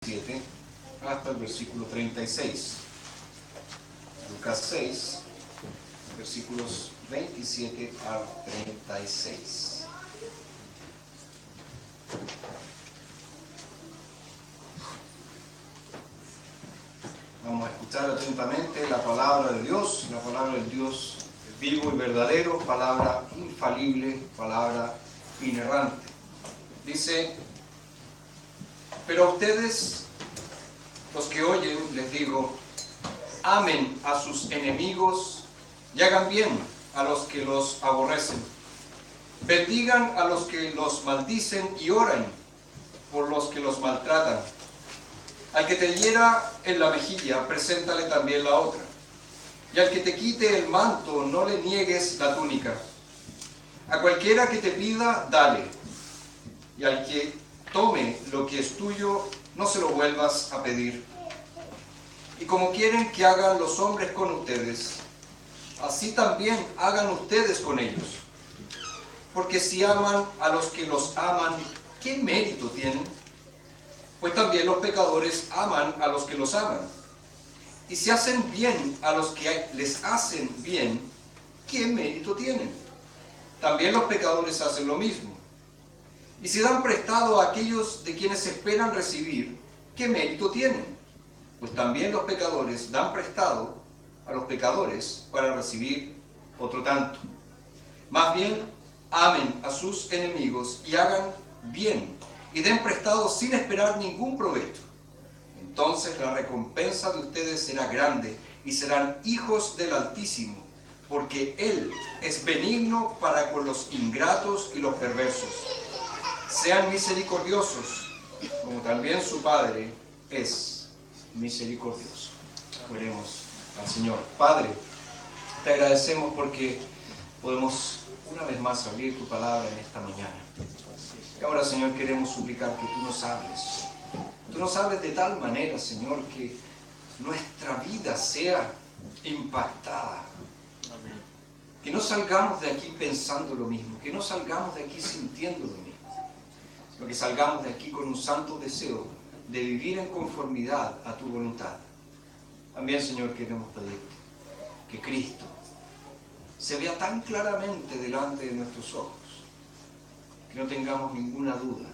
7 hasta el versículo 36. Lucas 6, versículos 27 al 36. Vamos a escuchar atentamente la palabra de Dios, la palabra del Dios vivo y verdadero, palabra infalible, palabra inerrante. Dice: pero a ustedes, los que oyen, les digo, amen a sus enemigos y hagan bien a los que los aborrecen. Bendigan a los que los maldicen y oren por los que los maltratan. Al que te hiera en la mejilla, preséntale también la otra. Y al que te quite el manto, no le niegues la túnica. A cualquiera que te pida, dale. Y al que tome lo que es tuyo, no se lo vuelvas a pedir. Y como quieren que hagan los hombres con ustedes, así también hagan ustedes con ellos. Porque si aman a los que los aman, ¿qué mérito tienen? Pues también los pecadores aman a los que los aman. Y si hacen bien a los que les hacen bien, ¿qué mérito tienen? También los pecadores hacen lo mismo. Y si dan prestado a aquellos de quienes esperan recibir, ¿qué mérito tienen? Pues también los pecadores dan prestado a los pecadores para recibir otro tanto. Más bien, amen a sus enemigos y hagan bien, y den prestado sin esperar ningún provecho. Entonces la recompensa de ustedes será grande, y serán hijos del Altísimo, porque Él es benigno para con los ingratos y los perversos. Sean misericordiosos, como también su Padre es misericordioso. Oremos al Señor. Padre, te agradecemos porque podemos una vez más abrir tu palabra en esta mañana. Y ahora, Señor, queremos suplicar que tú nos hables. Tú nos hables de tal manera, Señor, que nuestra vida sea impactada. Amén. Que no salgamos de aquí pensando lo mismo, que no salgamos de aquí sintiendo lo mismo, sino que salgamos de aquí con un santo deseo de vivir en conformidad a tu voluntad. También, Señor, queremos pedirte que Cristo se vea tan claramente delante de nuestros ojos, que no tengamos ninguna duda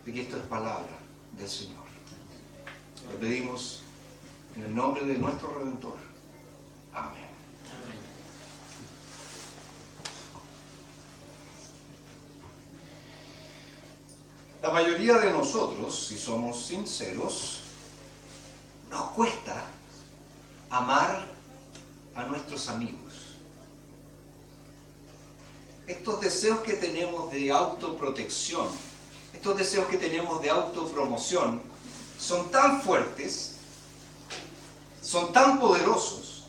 de que esto es palabra del Señor. Le pedimos en el nombre de nuestro Redentor. Amén. La mayoría de nosotros, si somos sinceros, nos cuesta amar a nuestros amigos. Estos deseos que tenemos de autoprotección, estos deseos que tenemos de autopromoción, son tan fuertes, son tan poderosos,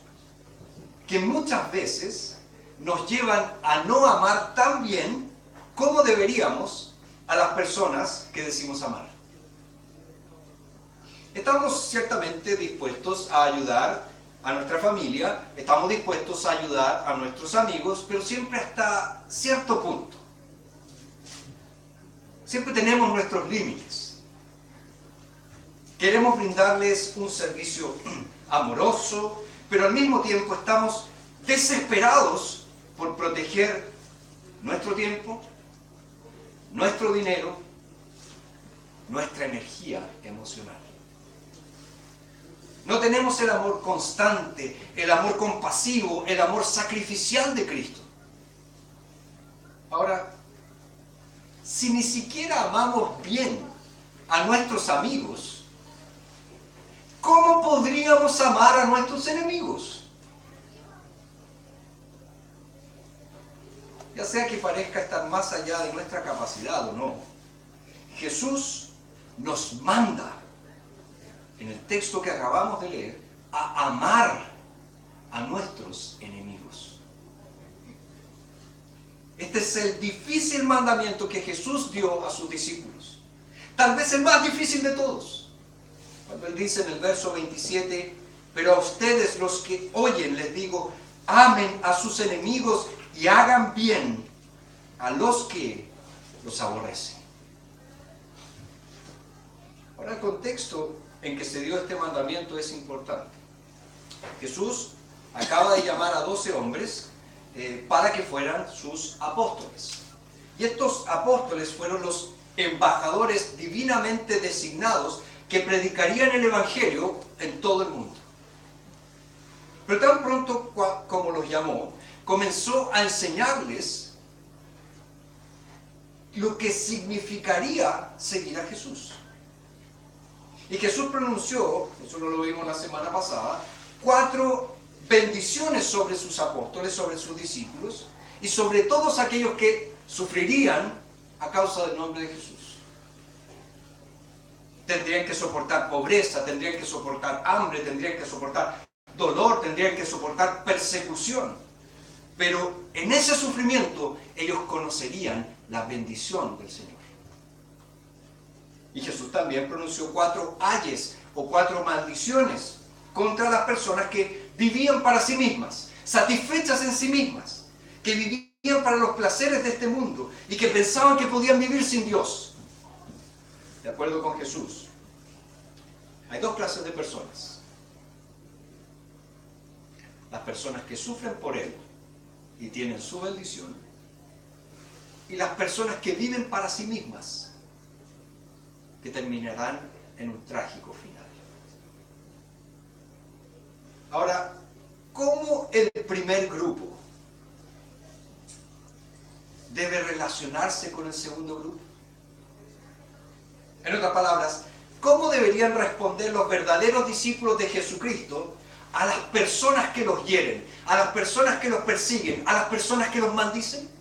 que muchas veces nos llevan a no amar tan bien como deberíamos a las personas que decimos amar. Estamos ciertamente dispuestos a ayudar a nuestra familia, estamos dispuestos a ayudar a nuestros amigos, pero siempre hasta cierto punto. Siempre tenemos nuestros límites. Queremos brindarles un servicio amoroso, pero al mismo tiempo estamos desesperados por proteger nuestro tiempo, nuestro dinero, nuestra energía emocional. No tenemos el amor constante, el amor compasivo, el amor sacrificial de Cristo. Ahora, si ni siquiera amamos bien a nuestros amigos, ¿cómo podríamos amar a nuestros enemigos? Ya sea que parezca estar más allá de nuestra capacidad o no, Jesús nos manda, en el texto que acabamos de leer, a amar a nuestros enemigos. Este es el difícil mandamiento que Jesús dio a sus discípulos. Tal vez el más difícil de todos. Cuando Él dice en el verso 27, pero a ustedes los que oyen les digo, amen a sus enemigos y hagan bien a los que los aborrecen. Ahora, el contexto en que se dio este mandamiento es importante. Jesús acaba de llamar a 12 hombres para que fueran sus apóstoles. Y estos apóstoles fueron los embajadores divinamente designados que predicarían el Evangelio en todo el mundo. Pero tan pronto como los llamó, comenzó a enseñarles lo que significaría seguir a Jesús. Y Jesús pronunció, eso no lo vimos la semana pasada, 4 bendiciones sobre sus apóstoles, sobre sus discípulos y sobre todos aquellos que sufrirían a causa del nombre de Jesús. Tendrían que soportar pobreza, tendrían que soportar hambre, tendrían que soportar dolor, tendrían que soportar persecución. Pero en ese sufrimiento ellos conocerían la bendición del Señor. Y Jesús también pronunció 4 ayes o 4 maldiciones contra las personas que vivían para sí mismas, satisfechas en sí mismas, que vivían para los placeres de este mundo y que pensaban que podían vivir sin Dios. De acuerdo con Jesús, hay 2 clases de personas. Las personas que sufren por Él y tienen su bendición, y las personas que viven para sí mismas, que terminarán en un trágico final. Ahora, ¿cómo el primer grupo debe relacionarse con el segundo grupo? En otras palabras, ¿cómo deberían responder los verdaderos discípulos de Jesucristo a las personas que los hieren, a las personas que los persiguen, a las personas que los maldicen?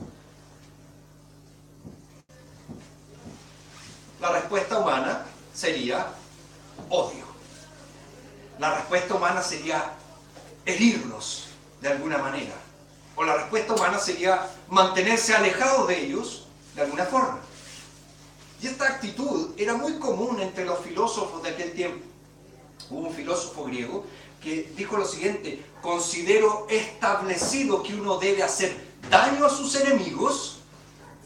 La respuesta humana sería odio. La respuesta humana sería herirlos de alguna manera. O la respuesta humana sería mantenerse alejado de ellos de alguna forma. Y esta actitud era muy común entre los filósofos de aquel tiempo. Hubo un filósofo griego que dijo lo siguiente: considero establecido que uno debe hacer daño a sus enemigos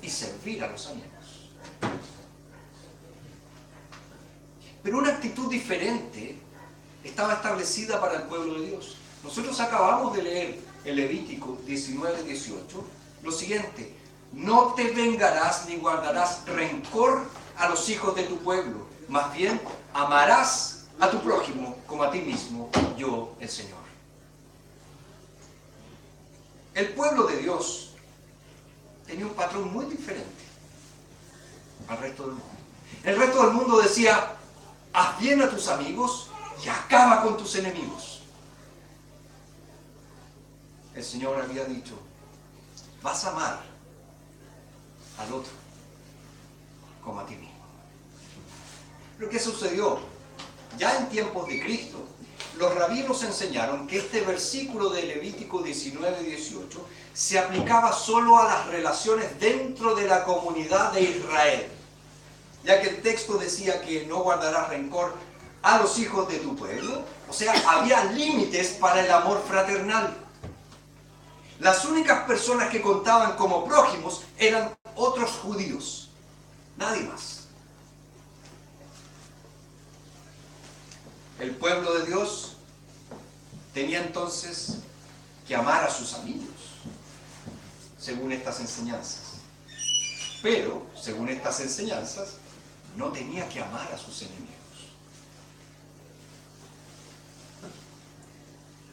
y servir a los amigos. Pero una actitud diferente estaba establecida para el pueblo de Dios. Nosotros acabamos de leer en Levítico 19:18 lo siguiente: no te vengarás ni guardarás rencor a los hijos de tu pueblo, más bien amarás a tu prójimo como a ti mismo, yo el Señor. El pueblo de Dios tenía un patrón muy diferente al resto del mundo. El resto del mundo decía: haz bien a tus amigos y acaba con tus enemigos. El Señor había dicho: vas a amar al otro como a ti mismo. Lo que sucedió ya en tiempos de Cristo, los rabinos enseñaron que este versículo de Levítico 19:18 se aplicaba solo a las relaciones dentro de la comunidad de Israel, ya que el texto decía que no guardarás rencor a los hijos de tu pueblo. O sea, había límites para el amor fraternal. Las únicas personas que contaban como prójimos eran otros judíos, nadie más. El pueblo de Dios tenía entonces que amar a sus amigos, según estas enseñanzas. Pero, según estas enseñanzas, no tenía que amar a sus enemigos.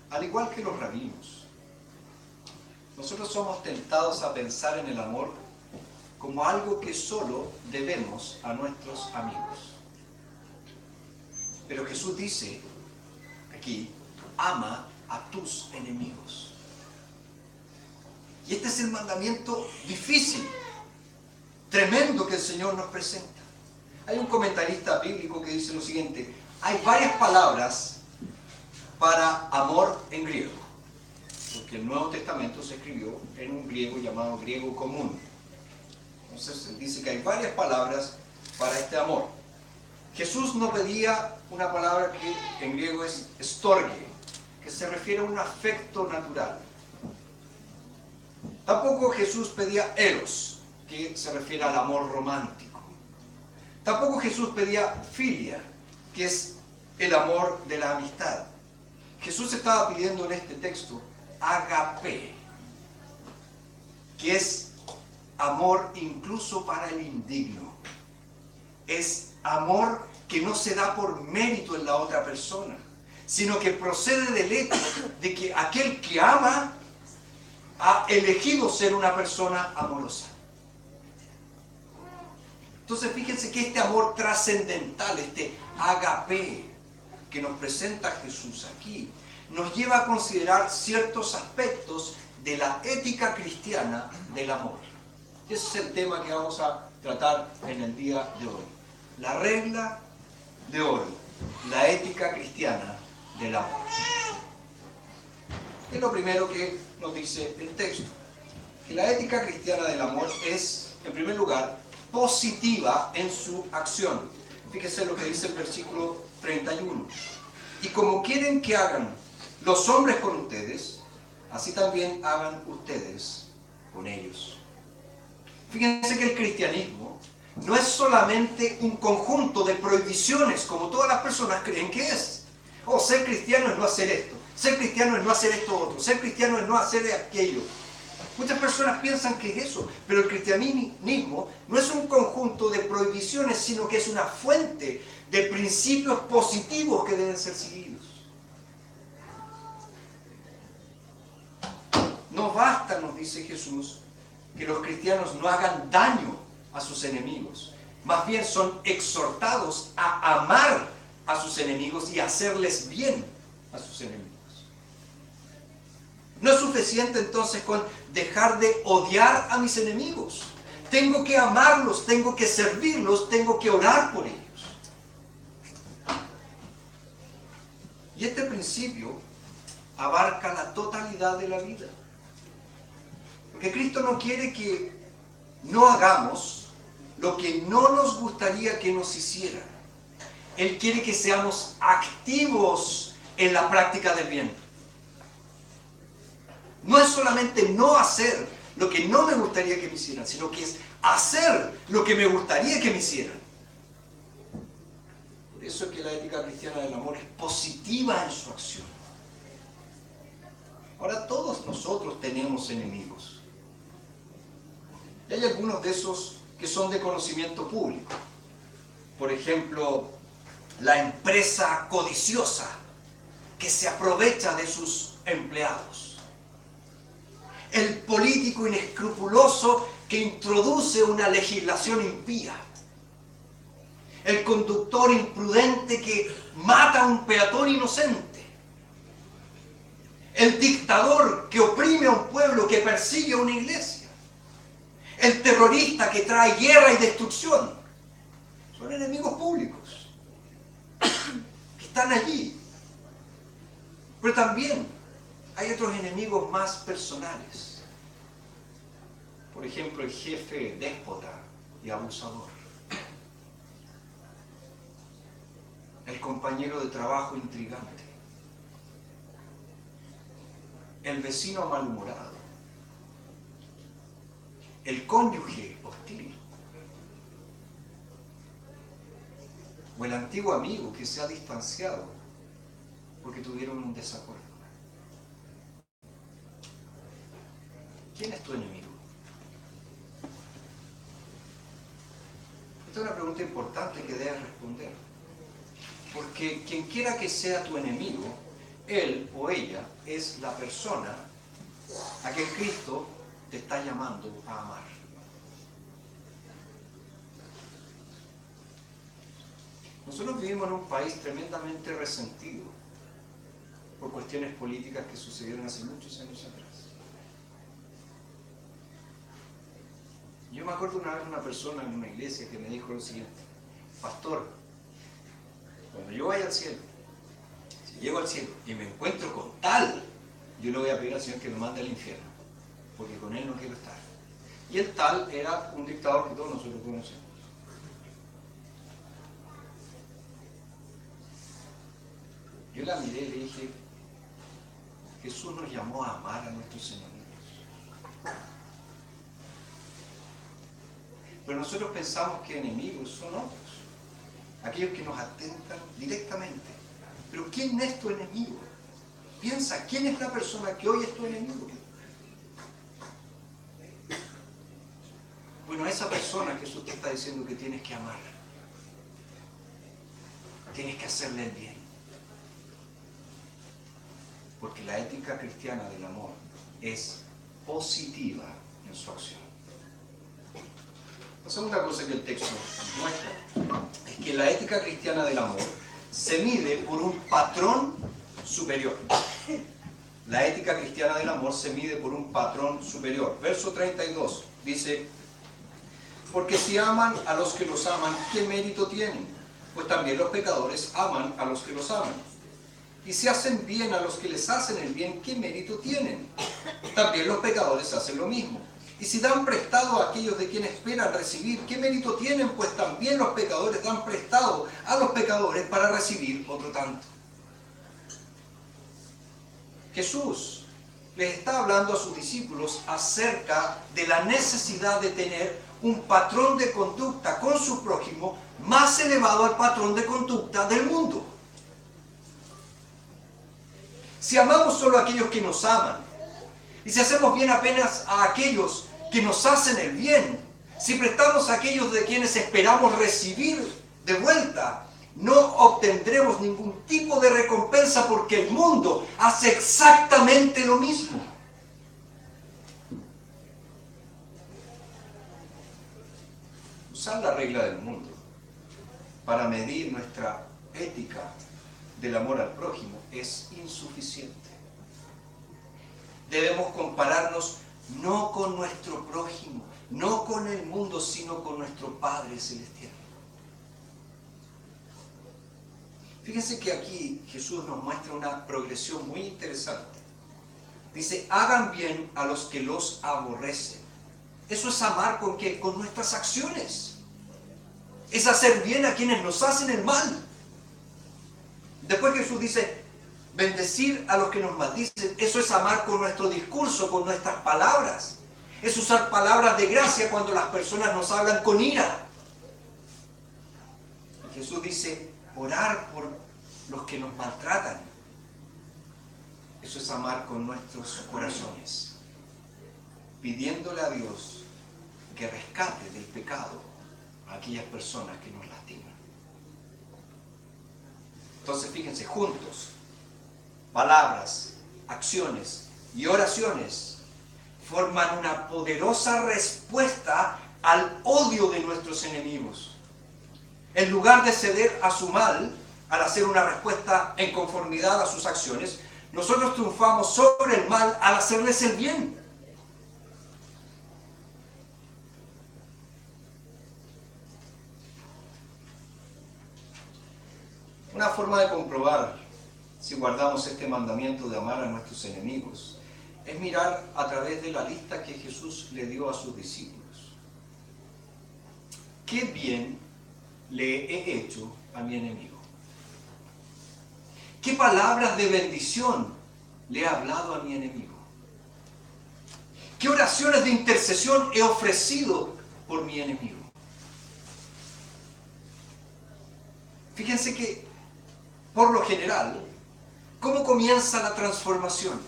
Al igual que los rabinos, nosotros somos tentados a pensar en el amor como algo que solo debemos a nuestros amigos. Pero Jesús dice aquí: ama a tus enemigos. Y este es el mandamiento difícil, tremendo que el Señor nos presenta. Hay un comentarista bíblico que dice lo siguiente: hay varias palabras para amor en griego, porque el Nuevo Testamento se escribió en un griego llamado griego común. Entonces él dice que hay varias palabras para este amor. Jesús no pedía una palabra que en griego es storge, que se refiere a un afecto natural. Tampoco Jesús pedía eros, que se refiere al amor romántico. Tampoco Jesús pedía filia, que es el amor de la amistad. Jesús estaba pidiendo en este texto agape, que es amor incluso para el indigno. Es amor que no se da por mérito en la otra persona, sino que procede del hecho de que aquel que ama ha elegido ser una persona amorosa. Entonces fíjense que este amor trascendental, este agape que nos presenta Jesús aquí, nos lleva a considerar ciertos aspectos de la ética cristiana del amor. Ese es el tema que vamos a tratar en el día de hoy. La regla de oro, la ética cristiana del amor. Es lo primero que nos dice el texto. Que la ética cristiana del amor es, en primer lugar, positiva en su acción. Fíjense lo que dice el versículo 31. Y como quieren que hagan los hombres con ustedes, así también hagan ustedes con ellos. Fíjense que el cristianismo no es solamente un conjunto de prohibiciones, como todas las personas creen que es. Oh, ser cristiano es no hacer esto, ser cristiano es no hacer esto otro, ser cristiano es no hacer aquello. Muchas personas piensan que es eso, pero el cristianismo no es un conjunto de prohibiciones, sino que es una fuente de principios positivos que deben ser seguidos. No basta, nos dice Jesús, que los cristianos no hagan daño a sus enemigos. Más bien son exhortados a amar a sus enemigos y a hacerles bien a sus enemigos. No es suficiente entonces con dejar de odiar a mis enemigos. Tengo que amarlos, tengo que servirlos, tengo que orar por ellos. Y este principio abarca la totalidad de la vida. Porque Cristo no quiere que no hagamos lo que no nos gustaría que nos hicieran. Él quiere que seamos activos en la práctica del bien. No es solamente no hacer lo que no me gustaría que me hicieran, sino que es hacer lo que me gustaría que me hicieran. Por eso es que la ética cristiana del amor es positiva en su acción. Ahora, todos nosotros tenemos enemigos. Y hay algunos de esos que son de conocimiento público. Por ejemplo, la empresa codiciosa que se aprovecha de sus empleados. El político inescrupuloso que introduce una legislación impía. El conductor imprudente que mata a un peatón inocente. El dictador que oprime a un pueblo, que persigue a una iglesia. El terrorista que trae guerra y destrucción. Son enemigos públicos que están allí. Pero también hay otros enemigos más personales. Por ejemplo, el jefe déspota y abusador. El compañero de trabajo intrigante. El vecino malhumorado. El cónyuge hostil. O el antiguo amigo que se ha distanciado porque tuvieron un desacuerdo. ¿Quién es tu enemigo? Esta es una pregunta importante que debes responder. Porque quien quiera que sea tu enemigo, él o ella es la persona a que Cristo te está llamando a amar. Nosotros vivimos en un país tremendamente resentido por cuestiones políticas que sucedieron hace muchos años atrás. Yo me acuerdo una vez una persona en una iglesia que me dijo lo siguiente: pastor, cuando yo vaya al cielo, si llego al cielo y me encuentro con tal, yo le voy a pedir al Señor que me mande al infierno, porque con él no quiero estar. Y el tal era un dictador que todos nosotros conocemos. Yo la miré y le dije: Jesús nos llamó a amar a nuestros enemigos. Pero nosotros pensamos que enemigos son otros. aquellos que nos atentan directamente. Pero ¿quién es tu enemigo? Piensa, ¿quién es la persona que hoy es tu enemigo? Bueno, a esa persona Jesús te está diciendo que tienes que amar. Tienes que hacerle el bien. Porque la ética cristiana del amor es positiva en su acción. La segunda cosa que el texto muestra es que la ética cristiana del amor se mide por un patrón superior. La ética cristiana del amor se mide por un patrón superior. Verso 32 dice: porque si aman a los que los aman, ¿qué mérito tienen? Pues también los pecadores aman a los que los aman. Y si hacen bien a los que les hacen el bien, ¿qué mérito tienen? También los pecadores hacen lo mismo. Y si dan prestado a aquellos de quienes esperan recibir, ¿qué mérito tienen? Pues también los pecadores dan prestado a los pecadores para recibir otro tanto. Jesús les está hablando a sus discípulos acerca de la necesidad de tener un patrón de conducta con su prójimo más elevado al patrón de conducta del mundo. Si amamos solo a aquellos que nos aman, y si hacemos bien apenas a aquellos que nos hacen el bien, si prestamos a aquellos de quienes esperamos recibir de vuelta, no obtendremos ningún tipo de recompensa porque el mundo hace exactamente lo mismo. Usar la regla del mundo para medir nuestra ética del amor al prójimo es insuficiente. Debemos compararnos no con nuestro prójimo, no con el mundo, sino con nuestro Padre Celestial. Fíjense que aquí Jesús nos muestra una progresión muy interesante. Dice, hagan bien a los que los aborrecen. Eso es amar ¿con qué? Con nuestras acciones. Es hacer bien a quienes nos hacen el mal. Después Jesús dice, bendecir a los que nos maldicen. Eso es amar con nuestro discurso, con nuestras palabras. Es usar palabras de gracia cuando las personas nos hablan con ira. Y Jesús dice, orar por los que nos maltratan. Eso es amar con nuestros corazones, pidiéndole a Dios que rescate del pecado a aquellas personas que nos lastiman. Entonces fíjense, juntos, palabras, acciones y oraciones forman una poderosa respuesta al odio de nuestros enemigos. En lugar de ceder a su mal, al hacer una respuesta en conformidad a sus acciones, nosotros triunfamos sobre el mal al hacerles el bien. Una forma de comprobar si guardamos este mandamiento de amar a nuestros enemigos es mirar a través de la lista que Jesús le dio a sus discípulos. ¿Qué bien le he hecho a mi enemigo? ¿Qué palabras de bendición le he hablado a mi enemigo? ¿Qué oraciones de intercesión he ofrecido por mi enemigo? Fíjense que, por lo general, ¿cómo comienza la transformación?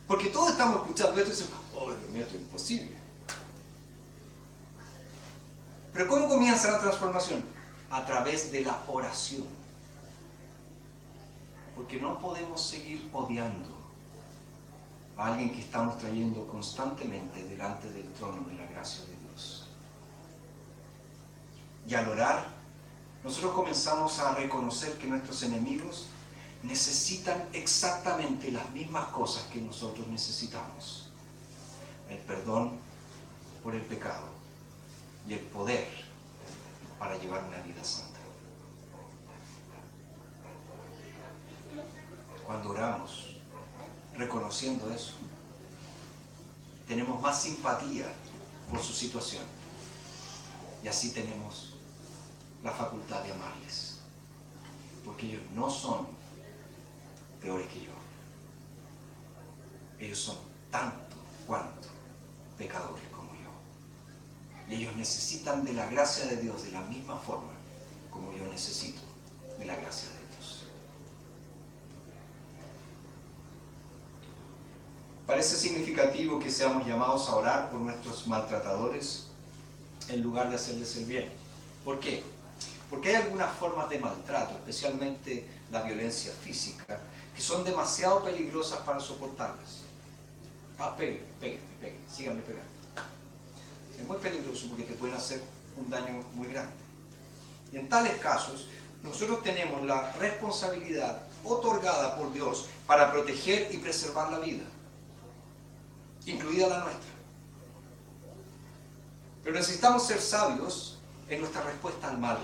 Porque todos estamos escuchando esto y decimos, oh, Dios mío, esto es imposible. Pero ¿cómo comienza la transformación? A través de la oración. Porque no podemos seguir odiando a alguien que estamos trayendo constantemente delante del trono de la gracia de Dios. Y al orar, nosotros comenzamos a reconocer que nuestros enemigos necesitan exactamente las mismas cosas que nosotros necesitamos. El perdón por el pecado y el poder para llevar una vida santa. Cuando oramos, reconociendo eso, tenemos más simpatía por su situación y así tenemos la facultad de amarles, porque ellos no son peores que yo. Ellos son tanto cuanto pecadores como yo. Y ellos necesitan de la gracia de Dios de la misma forma como yo necesito de la gracia de Dios. Parece significativo que seamos llamados a orar por nuestros maltratadores en lugar de hacerles el bien. ¿Por qué? Porque hay algunas formas de maltrato, especialmente la violencia física, que son demasiado peligrosas para soportarlas. Pegue, síganme pegando. Es muy peligroso porque te pueden hacer un daño muy grande. Y en tales casos, nosotros tenemos la responsabilidad otorgada por Dios para proteger y preservar la vida, incluida la nuestra. Pero necesitamos ser sabios en nuestra respuesta al mal.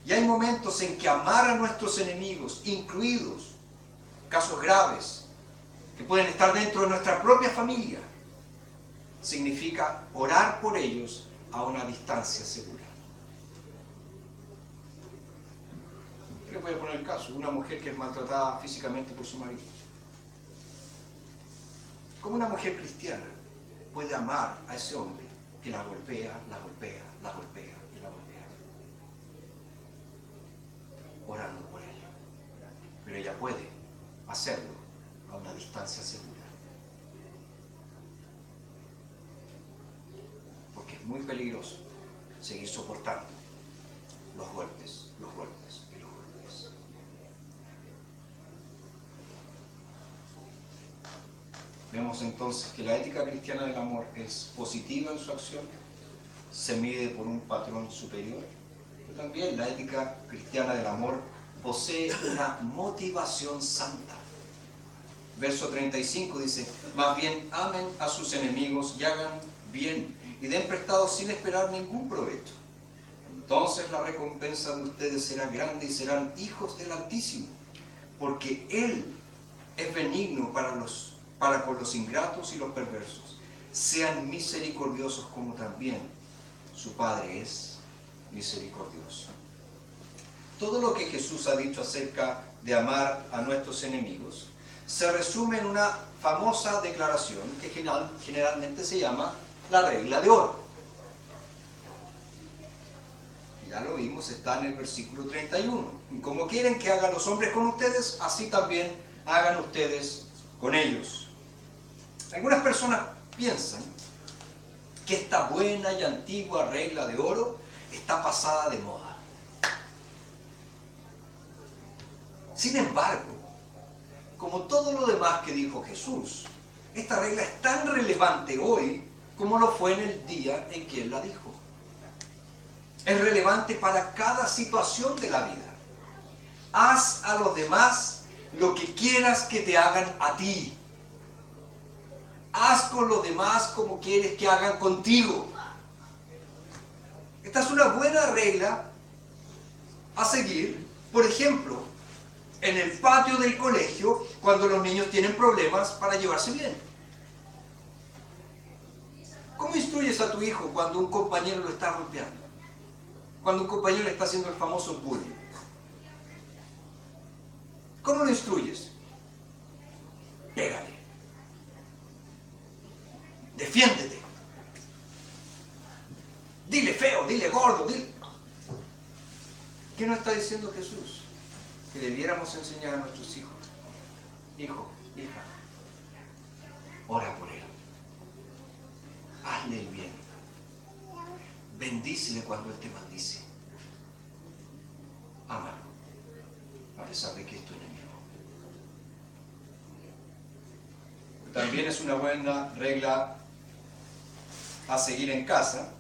Y hay momentos en que amar a nuestros enemigos, incluidos casos graves, que pueden estar dentro de nuestra propia familia, significa orar por ellos a una distancia segura. Les voy a poner el caso, una mujer que es maltratada físicamente por su marido. ¿Cómo una mujer cristiana puede amar a ese hombre que la golpea, la golpea, la golpea y la golpea? Orando por ella. Pero ella puede hacerlo a una distancia segura. Porque es muy peligroso seguir soportando los golpes, los golpes y los golpes. Vemos entonces que la ética cristiana del amor es positiva en su acción, se mide por un patrón superior, pero también la ética cristiana del amor posee una motivación santa. Verso 35 dice: más bien amen a sus enemigos y hagan bien, y den prestado sin esperar ningún provecho. Entonces la recompensa de ustedes será grande y serán hijos del Altísimo, porque Él es benigno para con los ingratos y los perversos. Sean misericordiosos como también su Padre es misericordioso. Todo lo que Jesús ha dicho acerca de amar a nuestros enemigos se resume en una famosa declaración que generalmente se llama la regla de oro. Ya lo vimos, está en el versículo 31. Como quieren que hagan los hombres con ustedes, así también hagan ustedes con ellos. Algunas personas piensan que esta buena y antigua regla de oro está pasada de moda. Sin embargo, como todo lo demás que dijo Jesús, esta regla es tan relevante hoy como lo fue en el día en que Él la dijo. Es relevante para cada situación de la vida. Haz a los demás lo que quieras que te hagan a ti. Haz con los demás como quieres que hagan contigo. Esta es una buena regla a seguir, por ejemplo, en el patio del colegio, cuando los niños tienen problemas para llevarse bien. ¿Cómo instruyes a tu hijo cuando un compañero lo está golpeando? Cuando un compañero le está haciendo el famoso bullying. ¿Cómo lo instruyes? Pégale. Defiéndete. Dile feo, dile gordo, dile... ¿Qué nos está diciendo Jesús? Que debiéramos enseñar a nuestros hijos. Hijo, hija, ora por él. Hazle el bien. Bendícele cuando él te maldice. Ámalo, a pesar de que es tu enemigo. También es una buena regla a seguir en casa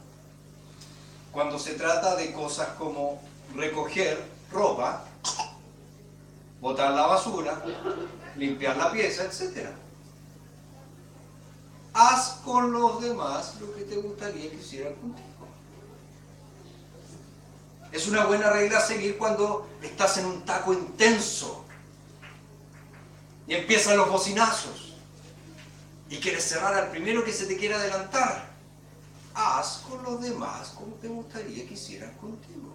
cuando se trata de cosas como recoger ropa, botar la basura, limpiar la pieza, etc. Haz con los demás lo que te gustaría que hicieran contigo. Es una buena regla a seguir cuando estás en un taco intenso y empiezan los bocinazos y quieres cerrar al primero que se te quiera adelantar. Haz con los demás como te gustaría que hicieran contigo.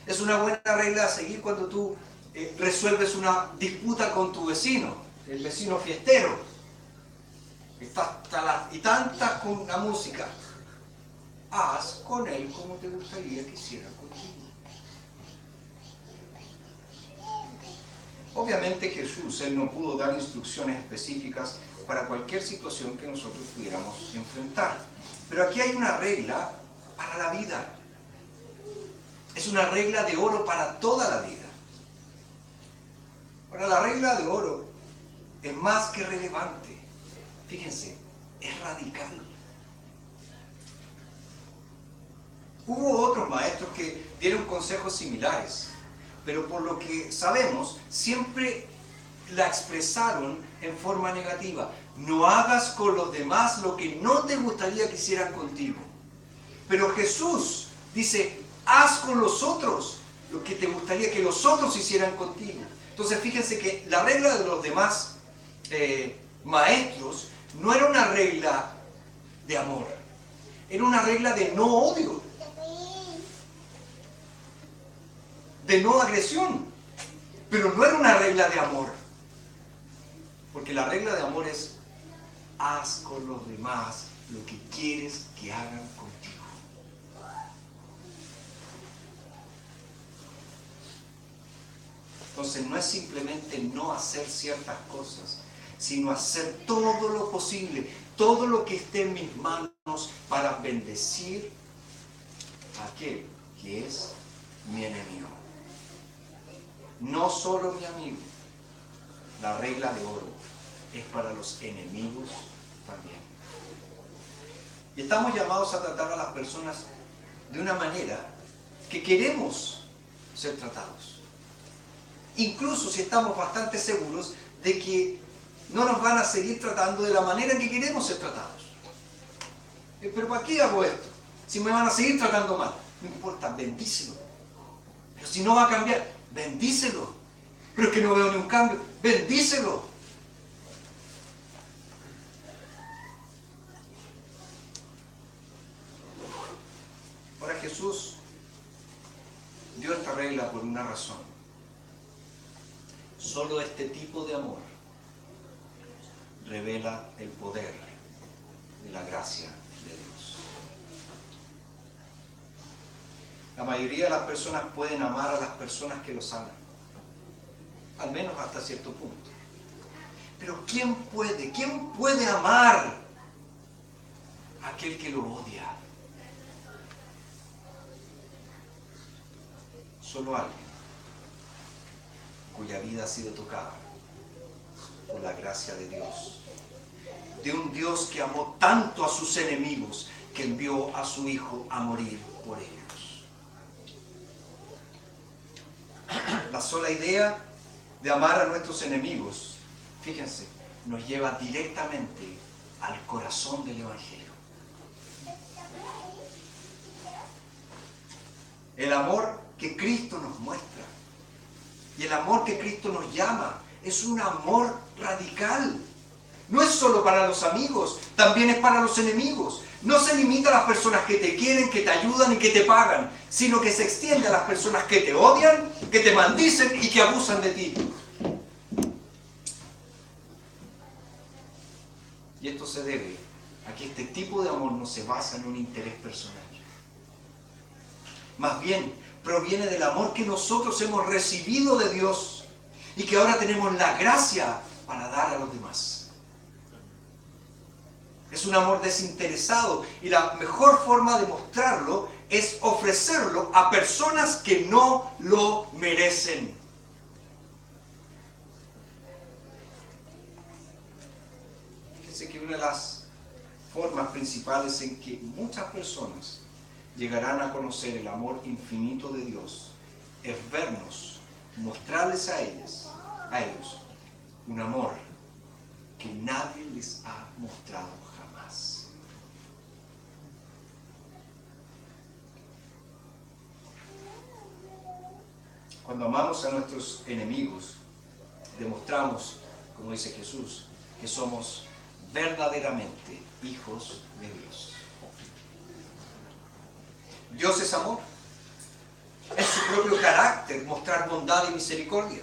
Es una buena regla a seguir cuando tú resuelves una disputa con tu vecino, el vecino fiestero. Está y tantas con la música. haz con él como te gustaría que hiciera contigo. Obviamente Jesús, él no pudo dar instrucciones específicas para cualquier situación que nosotros pudiéramos enfrentar. Pero aquí hay una regla para la vida. Es una regla de oro para toda la vida. Ahora, la regla de oro es más que relevante. Fíjense, es radical. Hubo otros maestros que dieron consejos similares, pero por lo que sabemos, siempre la expresaron en forma negativa. No hagas con los demás lo que no te gustaría que hicieran contigo. Pero Jesús dice, haz con los otros lo que te gustaría que los otros hicieran contigo. Entonces fíjense que la regla de los demás maestros no era una regla de amor, era una regla de no odio, de no agresión, pero no era una regla de amor, porque la regla de amor es haz con los demás lo que quieres que hagan contigo. Entonces no es simplemente no hacer ciertas cosas, sino hacer todo lo posible, todo lo que esté en mis manos para bendecir a aquel que es mi enemigo. No solo mi amigo. La regla de oro es para los enemigos también. Y estamos llamados a tratar a las personas de una manera que queremos ser tratados. Incluso si estamos bastante seguros de que no nos van a seguir tratando de la manera en que queremos ser tratados. ¿Pero para qué hago esto? Si me van a seguir tratando mal. No importa, bendícelo. Pero si no va a cambiar, bendícelo. Pero es que no veo ni un cambio, bendícelo. Ahora Jesús dio esta regla por una razón. Solo este tipo de amor revela el poder de la gracia de Dios. La mayoría de las personas pueden amar a las personas que los aman, al menos hasta cierto punto. Pero ¿quién puede amar a aquel que lo odia? Solo alguien cuya vida ha sido tocada por la gracia de Dios. De un Dios que amó tanto a sus enemigos que envió a su Hijo a morir por ellos. La sola idea de amar a nuestros enemigos, fíjense, nos lleva directamente al corazón del Evangelio. El amor que Cristo nos muestra y el amor que Cristo nos llama es un amor radical. No es solo para los amigos, también es para los enemigos. No se limita a las personas que te quieren, que te ayudan y que te pagan, sino que se extiende a las personas que te odian, que te maldicen y que abusan de ti. Y esto se debe a que este tipo de amor no se basa en un interés personal. Más bien, proviene del amor que nosotros hemos recibido de Dios y que ahora tenemos la gracia para dar a los demás. Es un amor desinteresado y la mejor forma de mostrarlo es ofrecerlo a personas que no lo merecen. Fíjense que una de las formas principales en que muchas personas llegarán a conocer el amor infinito de Dios es vernos, mostrarles a ellos un amor que nadie les ha mostrado jamás. Cuando amamos a nuestros enemigos, demostramos, como dice Jesús, que somos verdaderamente hijos de Dios. Dios es amor. Es su propio carácter mostrar bondad y misericordia.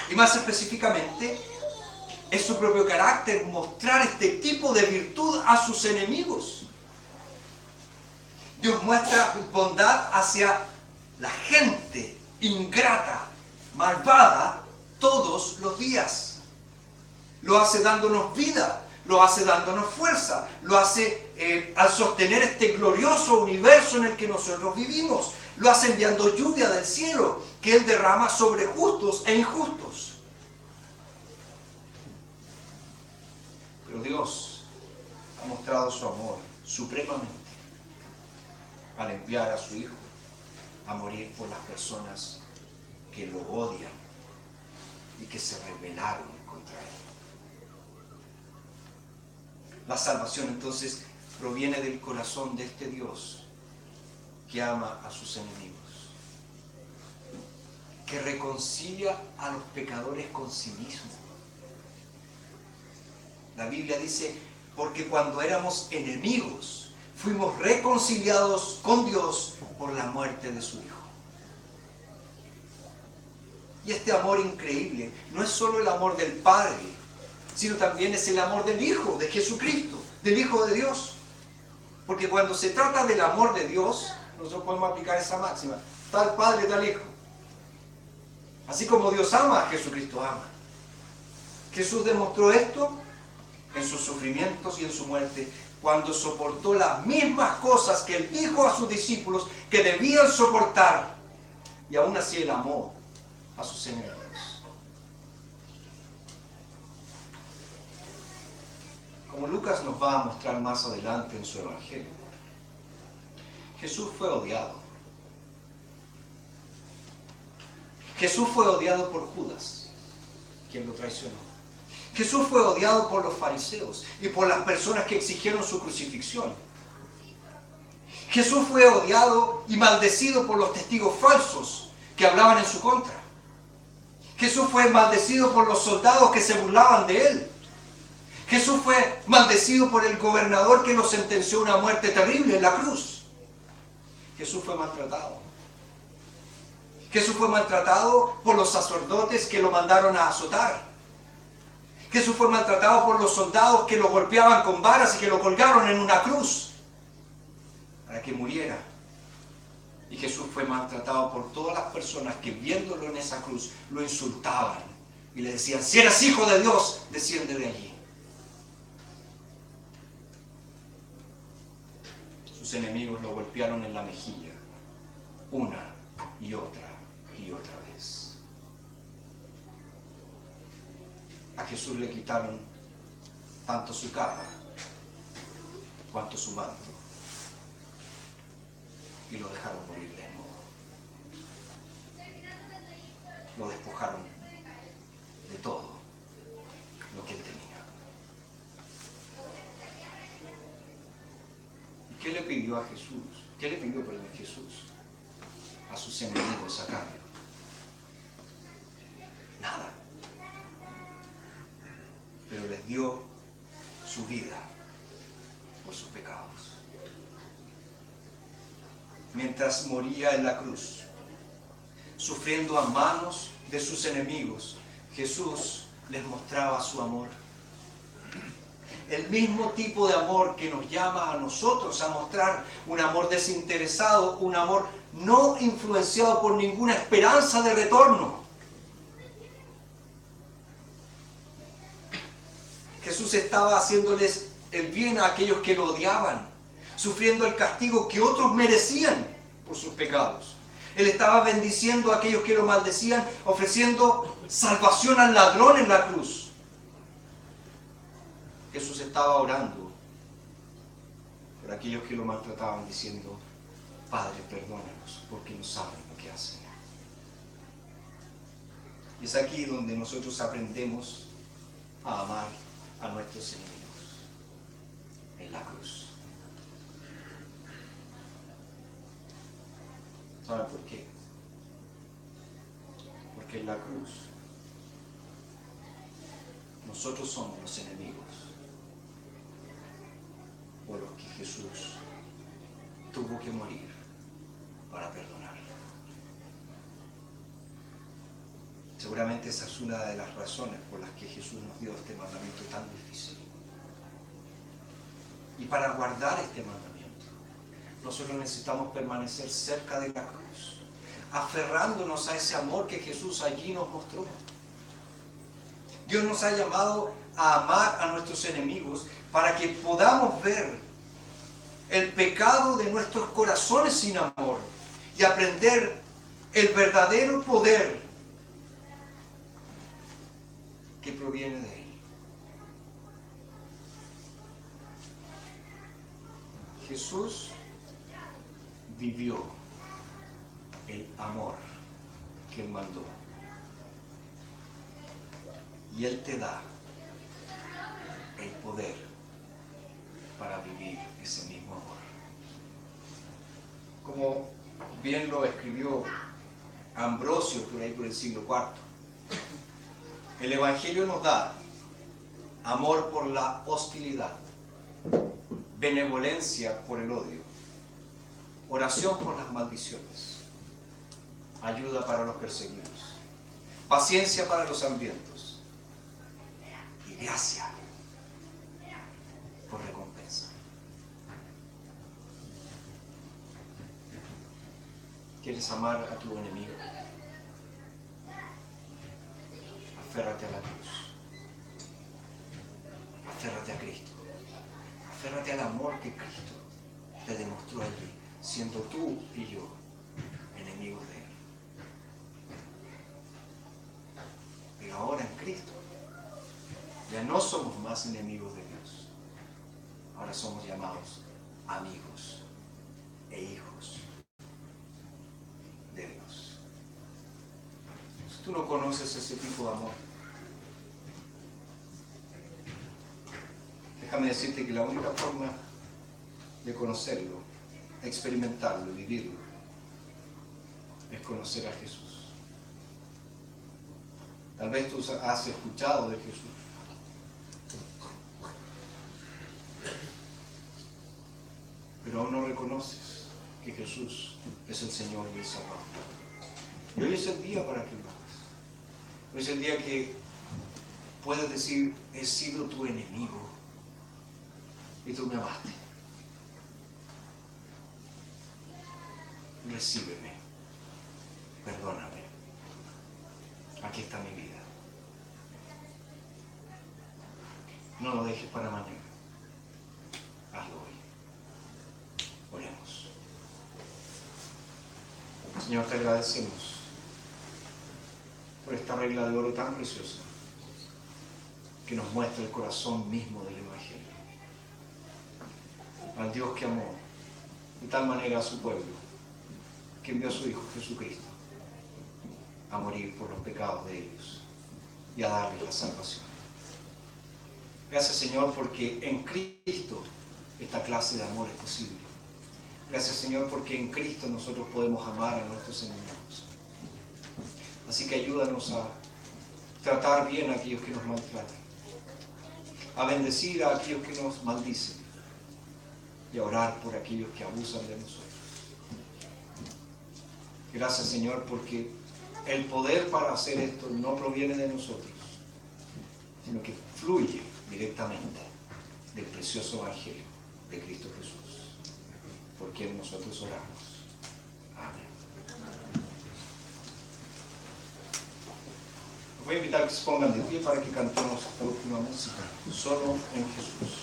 Y más específicamente, es su propio carácter mostrar este tipo de virtud a sus enemigos. Dios muestra bondad hacia la gente ingrata, malvada, todos los días. Lo hace dándonos vida, lo hace dándonos fuerza, lo hace al sostener este glorioso universo en el que nosotros vivimos. Lo hace enviando lluvia del cielo que Él derrama sobre justos e injustos. Pero Dios ha mostrado su amor supremamente al enviar a su Hijo a morir por las personas que lo odian y que se rebelaron contra Él. La salvación entonces proviene del corazón de este Dios que ama a sus enemigos, que reconcilia a los pecadores con sí mismo. La Biblia dice, porque cuando éramos enemigos, fuimos reconciliados con Dios por la muerte de su Hijo. Y este amor increíble no es solo el amor del Padre, sino también es el amor del Hijo, de Jesucristo, del Hijo de Dios. Porque cuando se trata del amor de Dios, nosotros podemos aplicar esa máxima, tal Padre, tal Hijo. Así como Dios ama, Jesucristo ama. Jesús demostró esto en sus sufrimientos y en su muerte, cuando soportó las mismas cosas que Él dijo a sus discípulos que debían soportar, y aún así Él amó a sus enemigos. Como Lucas nos va a mostrar más adelante en su Evangelio, Jesús fue odiado. Jesús fue odiado por Judas, quien lo traicionó. Jesús fue odiado por los fariseos y por las personas que exigieron su crucifixión. Jesús fue odiado y maldecido por los testigos falsos que hablaban en su contra. Jesús fue maldecido por los soldados que se burlaban de Él. Jesús fue maldecido por el gobernador que lo sentenció a una muerte terrible en la cruz. Jesús fue maltratado. Jesús fue maltratado por los sacerdotes que lo mandaron a azotar. Jesús fue maltratado por los soldados que lo golpeaban con varas y que lo colgaron en una cruz para que muriera. Y Jesús fue maltratado por todas las personas que viéndolo en esa cruz lo insultaban y le decían, si eres hijo de Dios, desciende de allí. Sus enemigos lo golpearon en la mejilla una y otra vez. A Jesús le quitaron tanto su capa cuanto su manto y lo dejaron morir desnudo. Lo despojaron de todo lo que él tenía. ¿Y qué le pidió a Jesús? ¿Qué le pidió Jesús a sus enemigos a cambio? Nada. Pero les dio su vida por sus pecados. Mientras moría en la cruz, sufriendo a manos de sus enemigos, Jesús les mostraba su amor. El mismo tipo de amor que nos llama a nosotros a mostrar un amor desinteresado, un amor no influenciado por ninguna esperanza de retorno. Jesús estaba haciéndoles el bien a aquellos que lo odiaban, sufriendo el castigo que otros merecían por sus pecados. Él estaba bendiciendo a aquellos que lo maldecían, ofreciendo salvación al ladrón en la cruz. Jesús estaba orando por aquellos que lo maltrataban, diciendo, Padre, perdónanos, porque no saben lo que hacen. Y es aquí donde nosotros aprendemos a amar a nuestros enemigos, en la cruz. ¿Saben por qué? Porque en la cruz nosotros somos los enemigos por los que Jesús tuvo que morir para perdonar. Seguramente esa es una de las razones por las que Jesús nos dio este mandamiento tan difícil. Y para guardar este mandamiento, nosotros necesitamos permanecer cerca de la cruz, aferrándonos a ese amor que Jesús allí nos mostró. Dios nos ha llamado a amar a nuestros enemigos para que podamos ver el pecado de nuestros corazones sin amor y aprender el verdadero poder que proviene de Él. Jesús vivió el amor que Él mandó. Y Él te da el poder para vivir ese mismo amor. Como bien lo escribió Ambrosio por ahí por el siglo IV, el Evangelio nos da amor por la hostilidad, benevolencia por el odio, oración por las maldiciones, ayuda para los perseguidos, paciencia para los hambrientos y gracia por recompensa. ¿Quieres amar a tu enemigo? Aférrate a la cruz. Aférrate a Cristo. Aférrate al amor que Cristo te demostró allí, siendo tú y yo enemigos de Él. Pero ahora en Cristo ya no somos más enemigos de Dios. Ahora somos llamados amigos e hijos de Dios. Si tú no conoces ese tipo de amor, déjame decirte que la única forma de conocerlo, experimentarlo, vivirlo, es conocer a Jesús. Tal vez tú has escuchado de Jesús, pero aún no reconoces que Jesús es el Señor y el Salvador. Y hoy es el día para que lo hagas. Hoy es el día que puedes decir: he sido tu enemigo y tú me amaste. Recíbeme, perdóname, aquí está mi vida. No lo dejes para mañana, hazlo hoy. Oremos. Señor, te agradecemos por esta regla de oro tan preciosa que nos muestra el corazón mismo del Evangelio. Al Dios que amó de tal manera a su pueblo, que envió a su Hijo Jesucristo a morir por los pecados de ellos y a darles la salvación. Gracias, Señor, porque en Cristo esta clase de amor es posible. Gracias, Señor, porque en Cristo nosotros podemos amar a nuestros enemigos. Así que ayúdanos a tratar bien a aquellos que nos maltratan, a bendecir a aquellos que nos maldicen y a orar por aquellos que abusan de nosotros. Gracias, Señor, porque el poder para hacer esto no proviene de nosotros, sino que fluye directamente del precioso Evangelio de Cristo Jesús, por quien nosotros oramos. Amén. Los voy a invitar a que se pongan de pie para que cantemos esta última música, Solo en Jesús.